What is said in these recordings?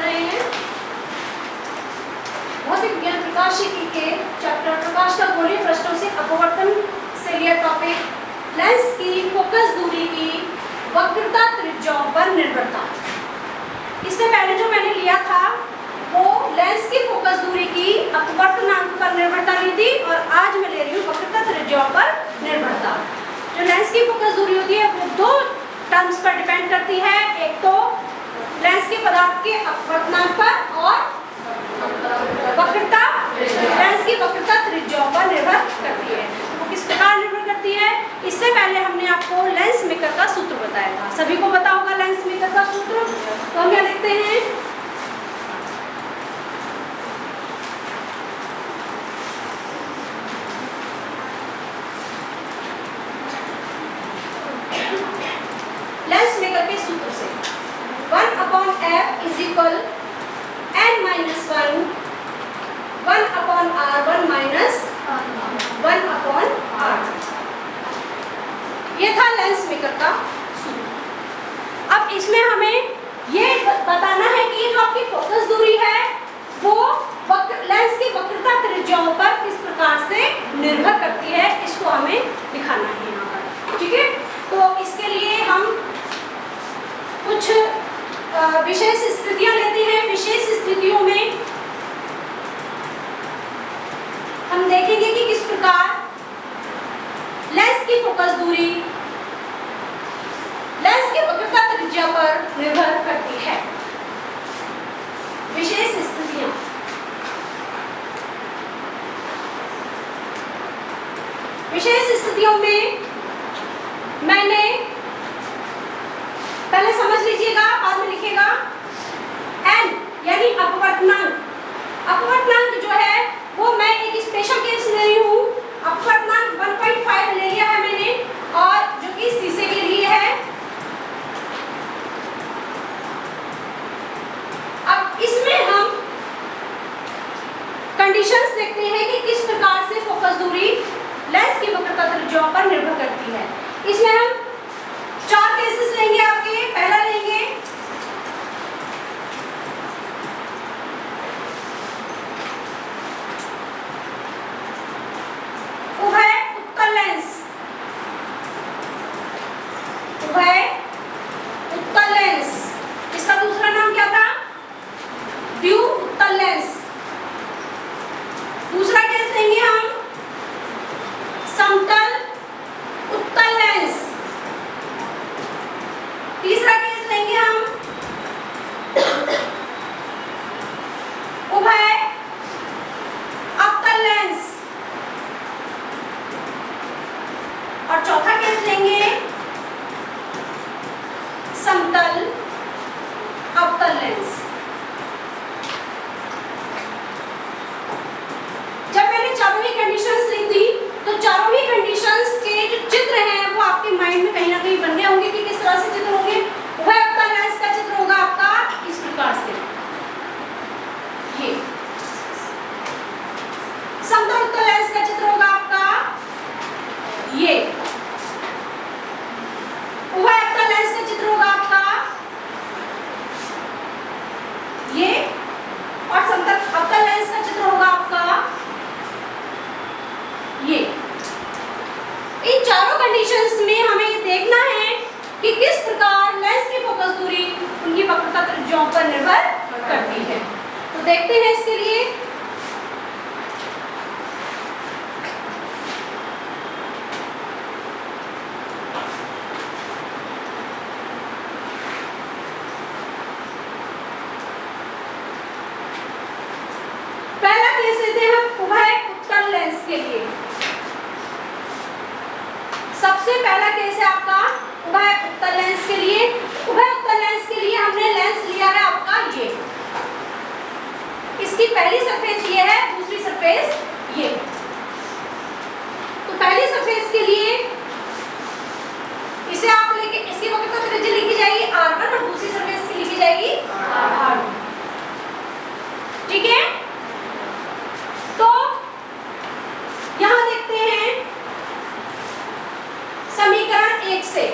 रहे हैं भौतिक विज्ञान प्रकाशिकी के चैप्टर प्रकाश का गोलीय पृष्ठों से अपवर्तन से लिया टॉपिक लेंस की फोकस दूरी की वक्रता त्रिज्याओं पर निर्भरता। इससे पहले जो मैंने लिया था वो लेंस की फोकस दूरी की अपवर्तनांक पर निर्भरता ली थी और आज मैं ले रही हूँ वक्रता त्रिज्याओं पर निर्भरता। जो लेंस की फोकस दूरी होती है वो दो टर्म्स पर डिपेंड करती है, एक तो लेंस के पदार्थ के अपवर्तनांक पर और वक्रता लेंस की वक्रता त्रिज्याओं पर निर्भर करती है। वो किस प्रकार निर्भर करती है? इससे पहले हमने आपको लेंस मेकर का सूत्र बताया था, सभी को पता होगा लेंस मेकर का सूत्र। तो हम क्या लिखते हैं, लेंस मेकर के सूत्र से 1/f is equal n-1 1/r1 minus 1/r। ये था लेंस मेकर का सूत्र। अब इसमें हमें ये बताना है कि ये जो आपकी फोकस दूरी है वो लेंस की वक्रता त्रिज्याओं पर किस प्रकार से निर्भर करती है, इसको हमें दिखाना है यहाँ पर। ठीक है, तो इसके लिए हम कुछ विशेष स्थितियां लेते हैं। विशेष स्थितियों में हम देखेंगे कि किस प्रकार लेंस की फोकस दूरी लेंस की वक्रता त्रिज्या पर निर्भर करती है। विशेष स्थितियां, विशेष स्थितियों में मैंने पहले समझ लीजिएगा, बाद में लिखिएगा n यानी अपवर्तनांक। अपवर्तनांक जो है वो मैं एक स्पेशल केस ले रही हूँ। अपवर्तनांक 1.5 ले लिया है मैंने और जो कि शीशे के लिए है। अब इसमें हम कंडीशंस देखते हैं कि किस प्रकार से फोकस दूरी लेंस की वक्रता त्रिज्याओं पर निर्भर करती है। इसमें हम 4 केसेस लेंगे आपके। पहला लेंगे उभय उत्तल लेंस। उभय उत्तल लेंस, इसका दूसरा नाम क्या था? द्वि उत्तल लेंस। दूसरा केस लेंगे हम समतल उत्तल लेंस। तीसरा केस लेंगे हम उभय अवतल लेंस और चौथा केस लेंगे समतल अवतल लेंस। जब मैंने चारों ही कंडीशंस लिख दी तो चारों ही कंडीशंस के जो चित्र हैं वो आपके माइंड में कहीं ना कहीं बन गए होंगे कि किस तरह से चित्र होंगे। उभय अवतल लेंस का चित्र होगा आपका इस प्रकार से, ये। समतल उत्तल लेंस का चित्र होगा आपका ये। उभय अवतल लेंस का चित्र होगा आपका ये और समतल अवतल लेंस का चित्र होगा आपका ये। इन चारों कंडीशंस में हमें ये देखना है कि किस प्रकार लेंस की फोकस दूरी उनकी वक्रता त्रिज्याओं पर निर्भर करती है। तो देखते हैं इसके लिए। पहला केस लेते हैं हम उभय उत्तल लेंस के लिए। सबसे पहला केस है आपका उभय उत्तल लेंस के लिए। उभय उत्तल लेंस के लिए हमने लेंस लिया है आपका ये। इसकी पहली सरफेस ये है, दूसरी सरफेस ये। तो पहली सरफेस के लिए इसे आप लेके इसकी वक्रता त्रिज्या लिखी जाएगी r1 और दूसरी सरफेस की लिखी जाएगी r2। ठीक है, तो यहां देखते हैं समीकरण 1 से।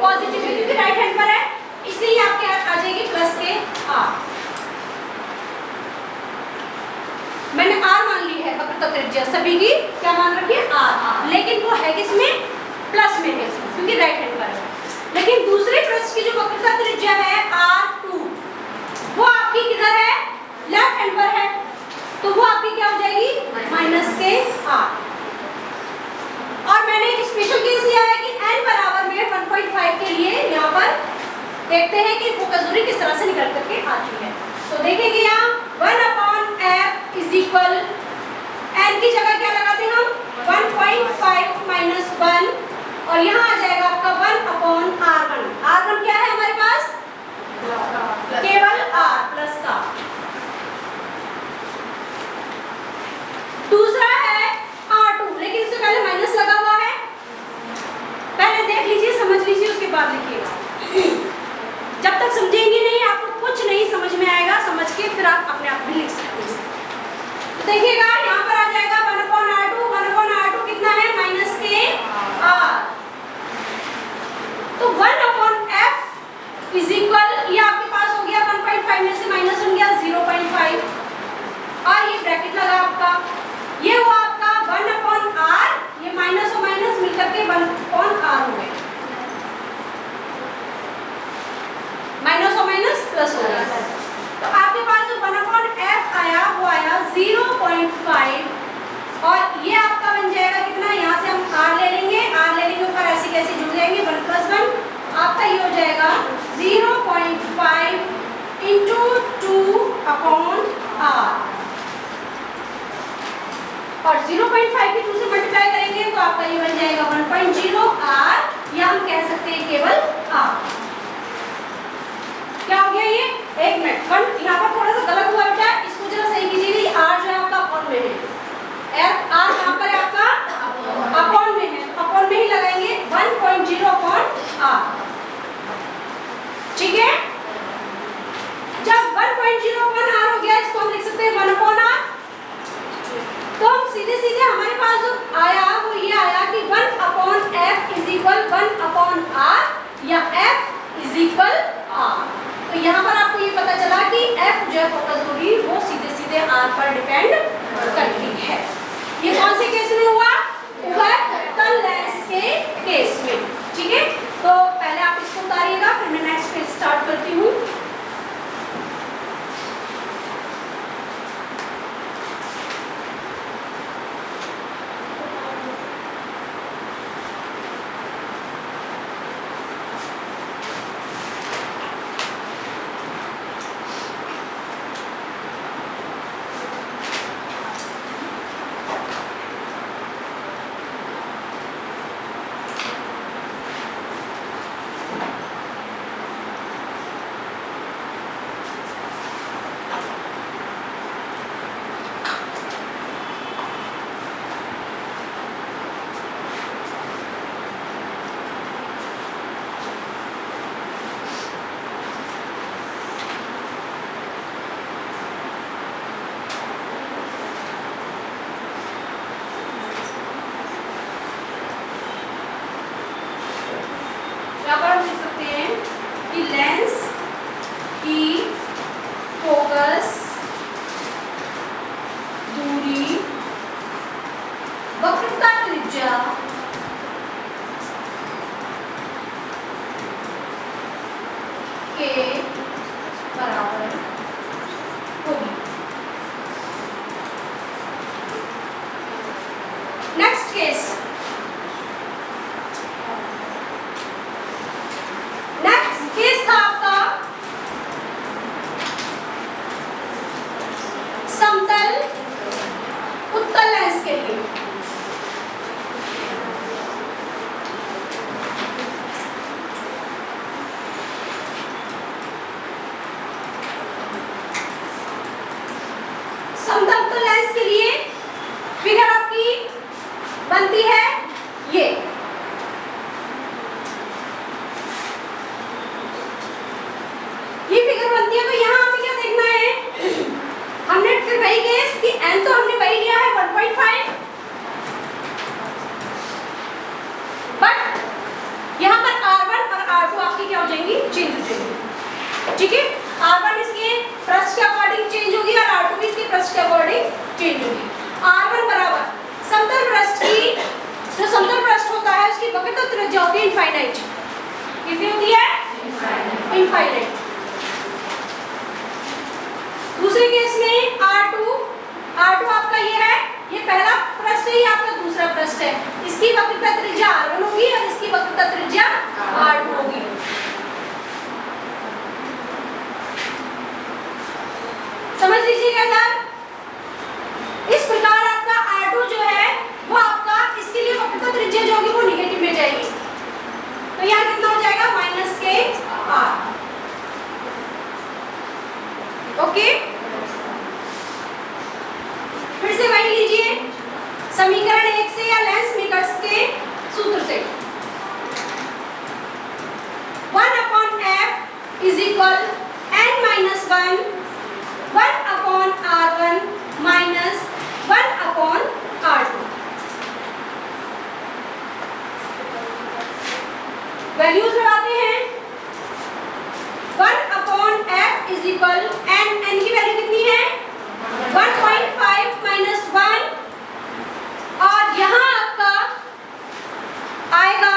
पॉजिटिव है क्योंकि राइट हैंड पर है, इसलिए आपके आ जाएगी प्लस के आर। मैंने आर मान ली है वक्रता त्रिज्या सभी की, क्या मान रखी है आर, लेकिन वो है किसमें, प्लस में है क्योंकि राइट हैंड पर है। लेकिन दूसरे पृष्ठ की जो वक्रता त्रिज्या है R2 वो आपकी किधर है, लेफ्ट हैंड पर है, तो वो आपकी क्या हो जाएगी माइनस के आर। और मैंने एक स्पेशल केस लिया है कि n बराबर में 1.5 के लिए यहाँ पर देखते हैं कि फोकस दूरी किस तरह से निकल करके आती है। तो देखेंगे यहाँ 1/f इज इक्वल, n की जगह क्या लगाते हैं हम 1.5 माइनस 1 और यहाँ आ जाएगा आपका 1/r1। r1 क्या है हमारे पास, केवल r प्लस का। दूसरा है r2, लेकिन इससे पहले माइनस लगा हुआ है, पहले देख लीजिए समझ लीजिए उसके बाद लिखिएगा। जब तक समझेंगे नहीं आपको कुछ नहीं समझ में आएगा, समझ के फिर आप अपने आप भी लिख सकते हैं। तो देखिएगा यहाँ पर आ जाएगा 1/r2, 1/r2 कितना है माइनस के r, तो 1/f इज इक्वल, ये आपके पास हो गया 1.5 में से माइनस हो गया 0.5 और ये ब्रैकेट लगा आपका, ये हुआ आपका 1/r, ये माइनस और माइनस मिलकर के 1/r हो गए, माइनस और माइनस प्लस हो गया। तो आपके पास जो 1/f आया वो आया 0.5 और ये आपका बन जाएगा कितना, यहाँ से हम r ले लेंगे, ऊपर ऐसे कैसे जुड़ जाएंगे 1 + 1, आपका ये हो जाएगा 0.5 इंटू 2/r और 0.5 की 2 से मल्टीप्लाई करेंगे तो आपका ये बन जाएगा 1.0 r, या हम कह सकते हैं केवल r। क्या हो गया ये, एक मिनट, यहाँ पर थोड़ा सा गलत हुआ बेटा, इसको जरा सही कीजिएगा। r जो है आपका अपॉन में है, r यहाँ पर है आपका अपॉन में है, अपॉन में ही लगाएंगे 1.0/r, ठीक है। जब 1.0/r हो गया इसको हम लिख सकते हैं 1/r, तो हम सीधे सीधे हमारे पास जो आया वो ये आया कि 1/f इज इक्वल 1/r या f इज इक्वल r। तो यहाँ पर आपको ये पता चला कि f जो है फोकस दूरी वो सीधे सीधे r पर डिपेंड करती है। ये कौन से केस में हुआ, उभयतल लेंस के केस में, ठीक है। तो पहले आप इसको उतारिएगा, फिर मैं नेक्स्ट पेज स्टार्ट करती हूँ। कि लेंस की फोकस दूरी वक्रता त्रिज्या के बराबर होगी। नेक्स्ट केस, था आपका समतल उत्तल लेंस के लिए। समतल उत्तल लेंस के लिए फिगर आपकी बनती है ये फिगर बनती है। तो यहाँ हमें क्या देखना है, हमने फिर वही केस कि n तो हमने वही लिया है 1.5, बट यहाँ पर r1 और ठीक है। R1 इसके पृष्ठ के अकॉर्डिंग चेंज होगी और R2 भी इसके पृष्ठ के अकॉर्डिंग चेंज होगी। R1 बराबर समतल पृष्ठ की, जो समतल पृष्ठ होता है उसकी वक्रता त्रिज्या होती है इनफाइनाइट। कितनी होती है? इनफाइनाइट। दूसरे केस में R2 आपका ये है, ये पहला पृष्ठ है, ये आपका दूसरा पृष्ठ है। इसकी वक्रता त्रिज्या R1 होगी और इसकी वक्रता त्रिज्या R2 होगी। समझ लीजिएगा इधर। इस प्रकार आपका R2 जो है वो आपका, इसके लिए वक्रता त्रिज्या जो होगी वो निगेटिव में जाएगी, तो यहाँ कितना हो जाएगा -KR। ओके, फिर से वही लीजिए समीकरण 1 से या लेंस मेकर्स के सूत्र से 1/f = n-1 1/R1 - 1/R2। Values लगाते हैं। 1/f = n की वैल्यू कितनी है? 1.5 - 1, और यहाँ आपका आएगा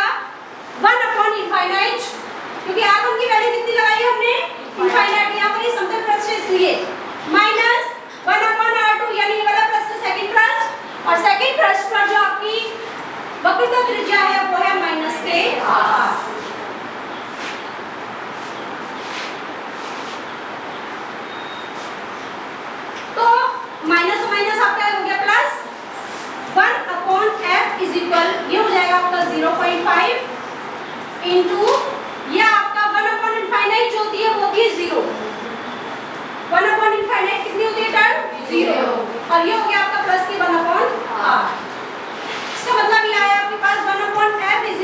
1/∞, क्योंकि R1 की वैल्यू कितनी लगाई हमने? इनफाइनाइट। यहाँ पर ये समतल पृष्ठ है इसलिए -1/R2, यानी ये वाला पृष्ठ सेकंड पृष्ठ, और सेकंड पृष्ठ पर जो आपकी वक्रता त्रिज्या है वो है -KR। तो माइनस माइनस आपका हो गया प्लस। 1/f ये हो जाएगा आपका 0.5 इंटू ये आपका 1/∞ जो होती है वो होती है 0। 1/∞ कितनी होती है टर्म? 0। और ये हो गया आपका प्लस की 1/r। इसका मतलब ये आया आपके पास 1/f =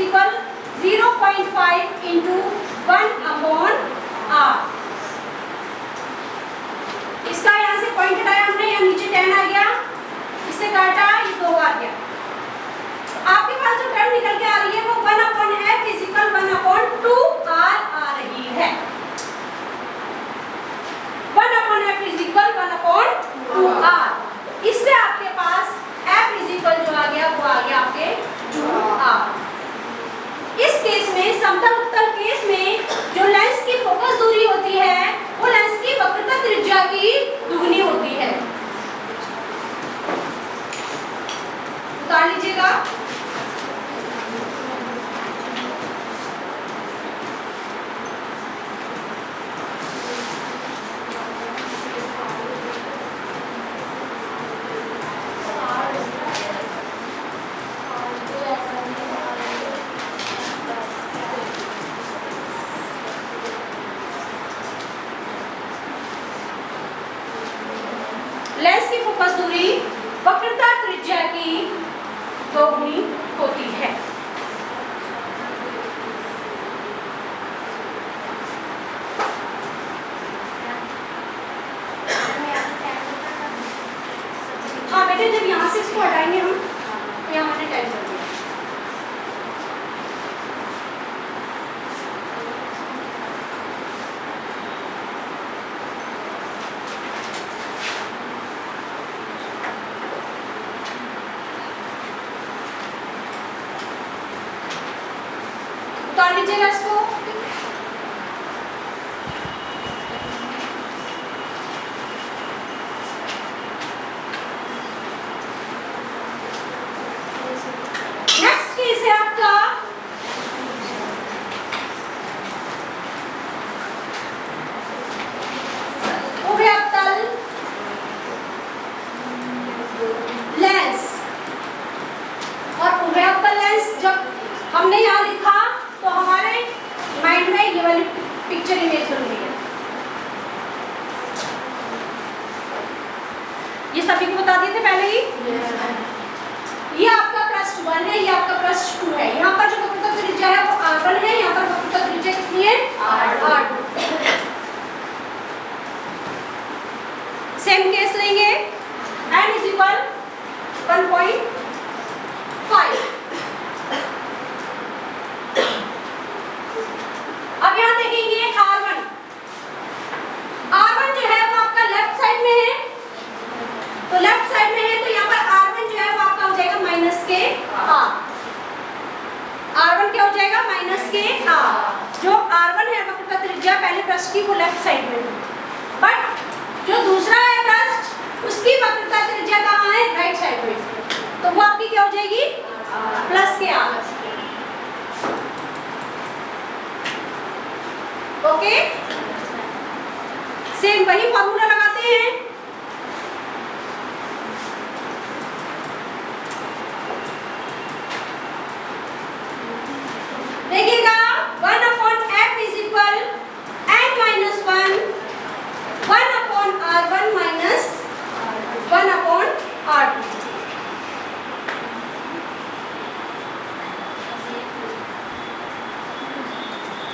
0.5 इंटू 1/r। इसका यहाँ से पॉइंट हटाया हमने, यहाँ नीचे 10 आ गया, इससे काटा ये 2 आ गया। आपके पास जो टर्म निकल के आ रही है वो 1/f = 1/2r आ रही है। 1/f = 1/2r। इससे आपके पास f जो आ गया वो आ गया आपके 2r। इस केस में, समतल उत्तल केस में, जो लेंस की फोकस दूरी होती है वो लेंस की वक्रता त्रिज्या की दुगनी होती है। उतार लीजिएगा। लेंस की फोकस दूरी वक्रता त्रिज्या की दोगुनी होती है। हाँ बेटे, जब यहाँ से इसको हटाएंगे हम, तो यहाँ मैंने टाइप कर दिया। उतार लीजिएगा इसको। नेक्स्ट केस है आपका उभयतल लेंस। और उभयतल लेंस जब हमने यहाँ लिखा तो हमारे माइंड में ये वाली पिक्चर इमेज बन गई है। ये सभी को बता दिए थे पहले ही। ये आपका पृष्ठ 1 है, ये आपका पृष्ठ 2 है। यहाँ पर जो वक्रता त्रिज्या है वो R1 है, यहाँ पर वक्रता त्रिज्या कितनी है? R2। सेम केस लेंगे, n = 1.5। अब यहाँ देखेंगे R1 पृष्ठ की वो लेफ्ट साइड में है, बट जो दूसरा है पृष्ठ उसकी वक्रता त्रिज्या कहाँ है, राइट साइड में, तो वो आपकी क्या हो जाएगी, प्लस के आर। ओके, सेम वही फॉर्मूला लगाते हैं। देखिएगा 1/f is equal n-1 1/r1 minus 1/r2।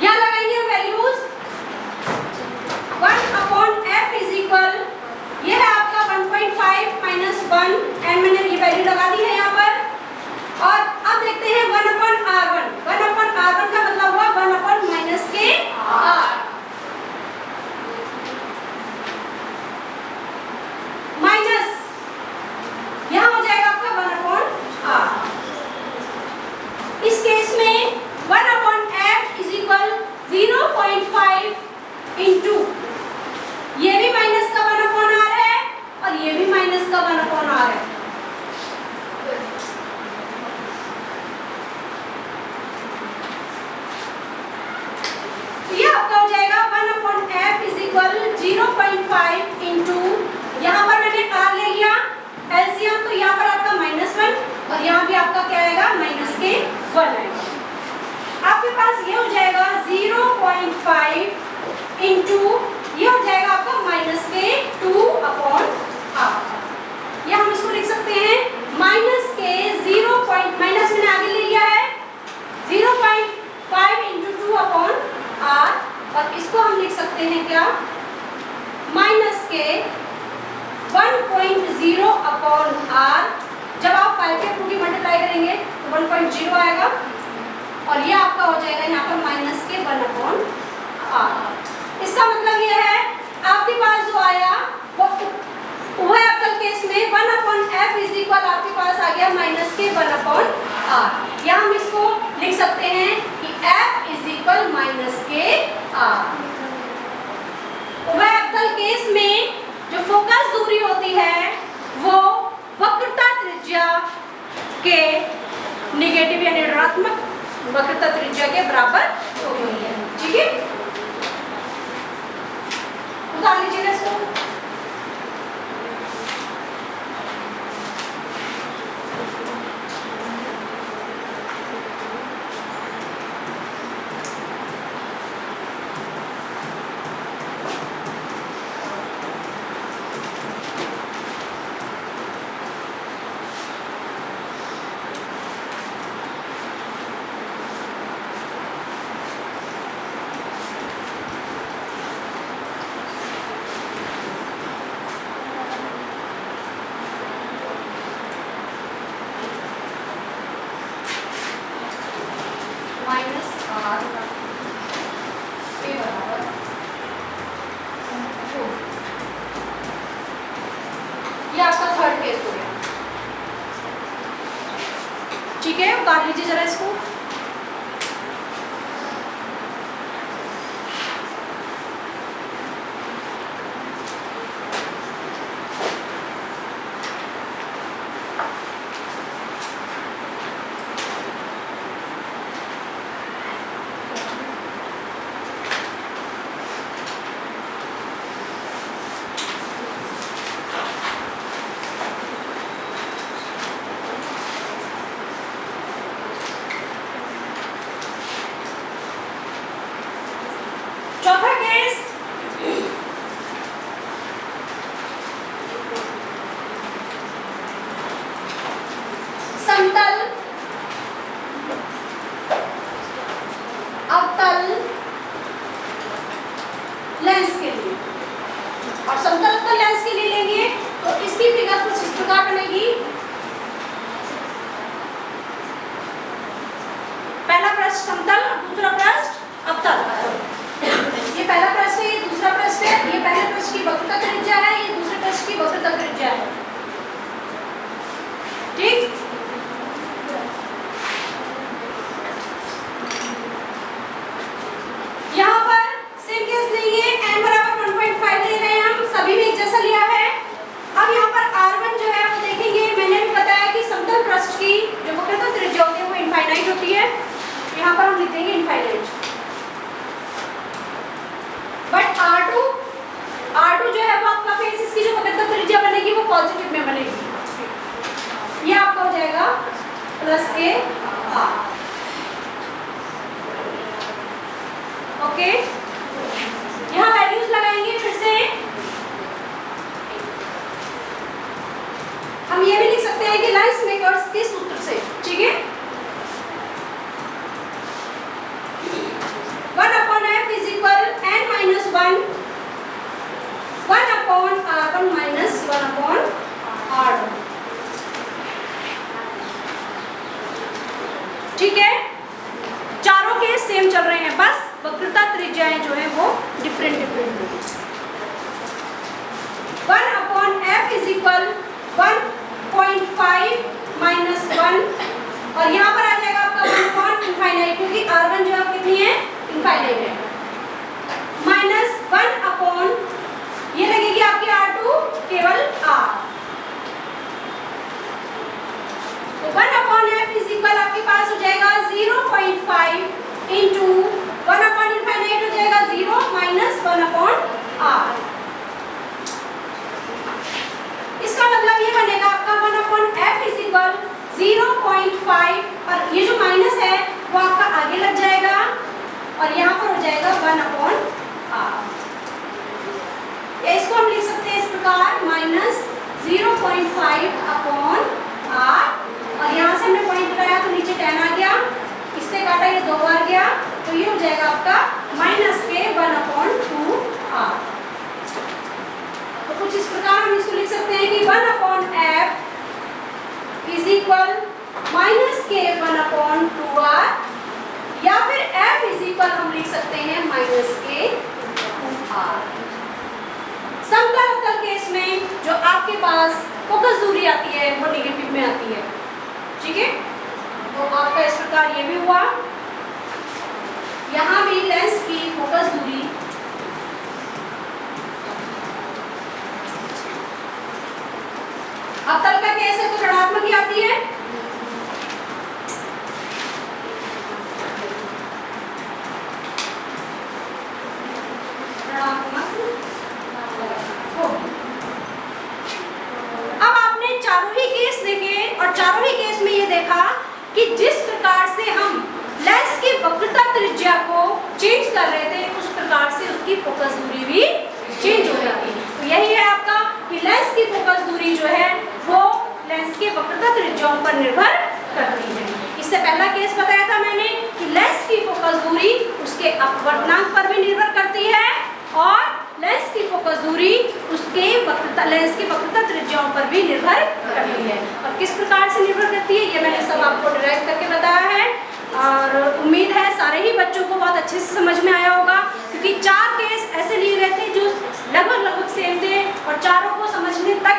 यहाँ लगाएंगे वैल्यूज 1/f इज इक्वल, यह है आपका 1.5 माइनस 1, एंड मैंने ये वैल्यू लगा दी है यहाँ पर। और अब देखते हैं 1/r1, 1/r1 का मतलब हुआ 1/- के r माइनस, यहाँ हो जाएगा आपका 1/r। इस केस में 1/f इज इक्वल 0.5 इंटू, ये भी माइनस का 1/r है और ये भी माइनस का 1/r है। ये आपका हो जाएगा 1/f इज इक्वल 0.5 इंटू, यहाँ पर मैंने r ले लिया एलसीएम, तो यहाँ पर आपका -1 और यहाँ भी आपका क्या आएगा, -1 आएगा। आपके पास ये हो जाएगा 0.5 इंटू, ये हो जाएगा आपका -2/r। या हम इसको लिख सकते हैं माइनस मैंने आगे ले लिया है 0.5 इंटू 2/r, और इसको हम लिख सकते हैं क्या, -1.0/r। जब आप 5 के 2 की मल्टीप्लाई करेंगे तो 1.0 आएगा, और ये आपका हो जाएगा यहाँ पर -1/r। इसका मतलब ये है आपके पास जो आया वो उभय अवकल केस में 1/f इज इक्वल आपके पास आ गया -1/r। या हम इसको लिख सकते हैं कि f इज इक्वल -k/r। उभय अवकल केस में जो फोकस दूरी होती है वो वक्रता त्रिज्या के निगेटिव यानी ऋणात्मक वक्रता त्रिज्या के बराबर होती है। ठीक है, उतार लीजिएगा इसको। ये आपका थर्ड केस हो गया। ठीक है, उतार लीजिए जरा इसको। चौथा केस, समतल अवतल लेंस के लिए, और समतल अवतल लेंस के लिए लेंगे तो इसकी फिगर कुछ इस प्रकार बनेगी। पहला पृष्ठ समतल, दूसरा पृष्ठ अवतल। ये पहला पृष्ठ है, इनफाइनाइट। बट R2 जो है वो आपका फेस, इसकी जो वक्रता त्रिज्या बनेगी वो पॉजिटिव में बनेगी। ये आपका हो जाएगा प्लस के R। ओके, यहाँ वैल्यूज लगाएंगे फिर से। हम ये भी लिख सकते हैं कि लेंस मेकर्स के सूत्र से, ठीक है। 1/f is equal n minus 1 1/r1 minus 1/r2, ठीक है। चारों केस सेम चल रहे हैं, बस वक्रता त्रिज्याएं जो है वो डिफरेंट होगी। 1/f इज इक्वल 1.5 माइनस 1, और यहाँ पर आ जाएगा आपका 1 इनफाइनाइट, क्योंकि R1 जो है कितनी है, इनफाइनाइट है, माइनस 1 ये लगेगी आपकी R2 केवल R। तो 1/f इज इक्वल आपके पास हो जाएगा 0.5 इंटू 1/इनफाइनाइट हो जाएगा 0 माइनस 1/R। इसका मतलब ये बनेगा आपका 1/f इज इक्वल 0.5, और ये जो माइनस है वो आपका आगे लग जाएगा, और यहाँ पर हो जाएगा 1/r। या इसको हम लिख सकते हैं इस प्रकार, माइनस 0.5/r, और यहाँ से हमने पॉइंट लगाया तो नीचे 10 आ गया, इससे काटा ये 2 बार गया, तो ये हो जाएगा आपका माइनस के 1/2r। तो कुछ इस प्रकार हम इसको लिख सकते हैं कि 1/f इज इक्वल माइनस के 1/2r, या फिर f इज इक्वल हम लिख सकते हैं माइनस के 2r। समतल अवतल केस में जो आपके पास फोकस दूरी आती है वो नेगेटिव में आती है, ठीक है। तो आपका इस प्रकार ये भी हुआ। यहाँ भी लेंस की फोकस दूरी अवतल का केस है तो ऋणात्मक ही आती है, अब आपने चारों ही केस देखे, और चारों ही केस में ये देखा कि जिस प्रकार से हम लेंस की वक्रता त्रिज्या को चेंज कर रहे थे, उस प्रकार से उसकी फोकस दूरी भी चेंज हो जाती है। तो यही है आपका कि लेंस की फोकस दूरी जो है वो लेंस के वक्रता त्रिज्याओं पर निर्भर करती है। इससे पहला केस बताया था मैंने कि लेंस की फोकस दूरी उसके अपवर्तनांक पर भी निर्भर करती है, और लेंस की फोकस दूरी उसके लेंस की वक्रता त्रिज्याओं पर भी निर्भर करती है। और किस प्रकार से निर्भर करती है ये मैंने सब आपको डिराइव करके बताया है, और उम्मीद है सारे ही बच्चों को बहुत अच्छे से समझ में आया होगा, क्योंकि 4 केस ऐसे लिए गए थे जो लगभग सेम थे, और चारों को समझने तक